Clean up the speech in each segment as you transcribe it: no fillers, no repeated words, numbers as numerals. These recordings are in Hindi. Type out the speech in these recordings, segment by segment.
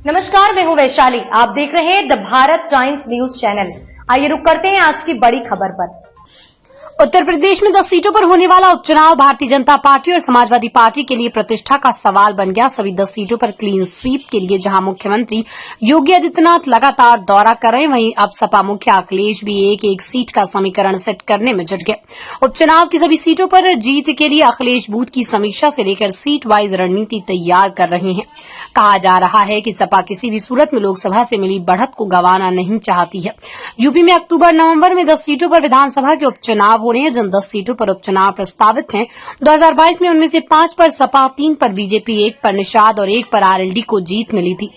नमस्कार, मैं हूं वैशाली। आप देख रहे हैं the Bharat times news channel. आइए रुक करते हैं आज की बड़ी खबर पर। उत्तर प्रदेश में 10 सीटों पर होने वाला उपचुनाव भारतीय जनता पार्टी और समाजवादी पार्टी के लिए प्रतिष्ठा का सवाल बन गया। सभी 10 सीटों पर क्लीन स्वीप के लिए जहां मुख्यमंत्री योगी आदित्यनाथ लगातार दौरा कर रहे हैं, वहीं अब सपा मुखिया अखिलेश भी एक एक सीट का समीकरण सेट करने में जुट गए। उपचुनाव की सभी सीटों पर जीत के लिए अखिलेश बूथ की समीक्षा से लेकर सीट वाइज रणनीति तैयार कर रहे हैं। कहा जा रहा है कि सपा किसी भी सूरत में लोकसभा से मिली बढ़त को गंवाना नहीं चाहती है। यूपी में अक्टूबर-नवंबर में 10 सीटों पर विधानसभा के उपचुनाव हो रहे हैं। जिन 10 सीटों पर उपचुनाव प्रस्तावित हैं, 2022 में उनमें से 5 पर सपा, 3 पर बीजेपी, 1 पर निषाद और 1 पर आरएलडी को जीत मिली थी।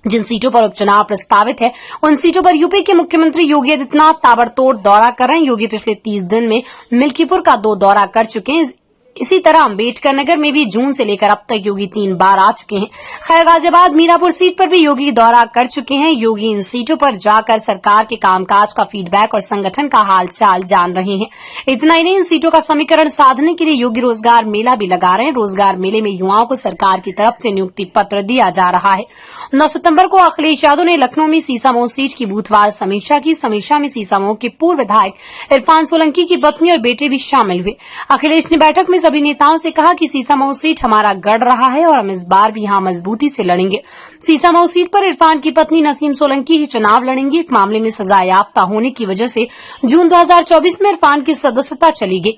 जिन सीटों पर उपचुनाव प्रस्तावित है, उन सीटों पर यूपी के मुख्यमंत्री योगी आदित्यनाथ ताबड़तोड़ दौरा कर रहे हैं। योगी पिछले 30 दिन में मिल्कीपुर का 2 दौरा कर चुके हैं। इसी तरह अम्बेडकर नगर में भी जून से लेकर अब तक योगी 3 बार आ चुके हैं। खैर, गाजियाबाद मीरापुर सीट पर भी योगी दौरा कर चुके हैं। योगी इन सीटों पर जाकर सरकार के कामकाज का फीडबैक और संगठन का हालचाल जान रहे हैं। इतना ही नहीं, इन सीटों का समीकरण साधने के लिए योगी रोजगार मेला भी लगा रहे हैं। रोजगार मेले में युवाओं को सरकार की तरफ से नियुक्ति पत्र दिया जा रहा है। 9 सितंबर को अखिलेश यादव ने लखनऊ में सीसामऊ सीट की बूथवार समीक्षा की। समीक्षा में सीसामऊ के पूर्व विधायक इरफान सोलंकी की पत्नी और बेटे भी शामिल हुए। अखिलेश ने बैठक में सभी नेताओं से कहा कि सीसामऊ सीट हमारा गढ़ रहा है और हम इस बार भी यहां मजबूती से लड़ेंगे। सीसामऊ सीट पर इरफान की पत्नी नसीम सोलंकी ही चुनाव लड़ेंगी। एक मामले में सजा याफ्ता होने की वजह से जून 2024 में इरफान की सदस्यता चली गई।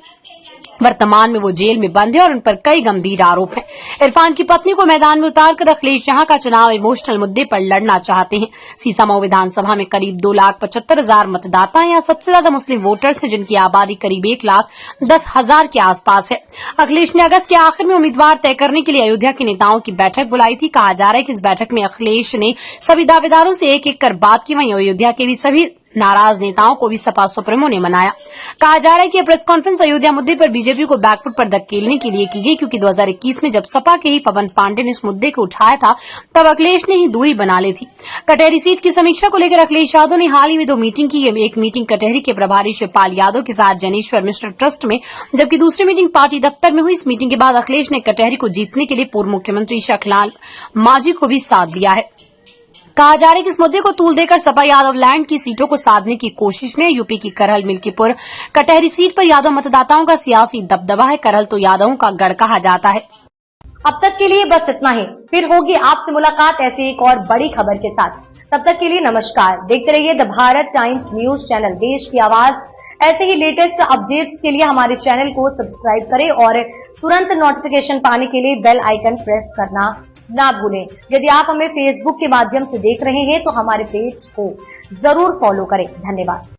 वर्तमान में वो जेल में बंद है और उन पर कई गंभीर आरोप हैं। इरफान की पत्नी को मैदान में उतारकर अखिलेश यहां का चुनाव इमोशनल मुद्दे पर लड़ना चाहते हैं। सीसामऊ विधानसभा में करीब 2,75,000 मतदाता हैं। यहाँ सबसे ज्यादा मुस्लिम वोटर्स हैं, जिनकी आबादी करीब 1,10,000 के आसपास है। अखिलेश ने अगस्त के आखिर में उम्मीदवार तय करने के लिए अयोध्या के नेताओं की बैठक बुलाई थी। कहा जा रहा है कि इस बैठक में अखिलेश ने सभी दावेदारों से एक एक कर बात की। वहीं अयोध्या के भी सभी नाराज नेताओं को भी सपा सुप्रीमो ने मनाया। कहा जा रहा है कि यह प्रेस कॉन्फ्रेंस अयोध्या मुद्दे पर बीजेपी को बैकफुट पर धकेलने के लिए की गई, क्योंकि 2021 में जब सपा के ही पवन पांडे ने इस मुद्दे को उठाया था, तब अखिलेश ने ही दूरी बना ली थी। कटेहरी सीट की समीक्षा को लेकर अखिलेश यादव ने हाल ही में 2 मीटिंग की। एक मीटिंग कटेहरी के प्रभारी शिवपाल यादव के साथ जनेश्वर मिश्र ट्रस्ट में, जबकि दूसरी मीटिंग पार्टी दफ्तर में हुई। इस मीटिंग के बाद अखिलेश ने कटेहरी को जीतने के लिए पूर्व मुख्यमंत्री शखलाल मांझी को भी साथ दिया है। कहा जा रहा है कि इस मुद्दे को तूल देकर सपा यादव लैंड की सीटों को साधने की कोशिश में। यूपी की करहल, मिल्कीपुर, कटेहरी सीट पर यादव मतदाताओं का सियासी दबदबा है। करहल तो यादवों का गढ़ कहा जाता है। अब तक के लिए बस इतना ही। फिर होगी आपसे मुलाकात ऐसी एक और बड़ी खबर के साथ। तब तक के लिए नमस्कार। देखते रहिए the Bharat times news channel, देश की आवाज। ऐसे ही लेटेस्ट अपडेट्स के लिए हमारे चैनल को सब्सक्राइब करें और तुरंत नोटिफिकेशन पाने के लिए बेल आइकन प्रेस करना ना भूलें। यदि आप हमें फेसबुक के माध्यम से देख रहे हैं तो हमारे पेज को जरूर फॉलो करें। धन्यवाद।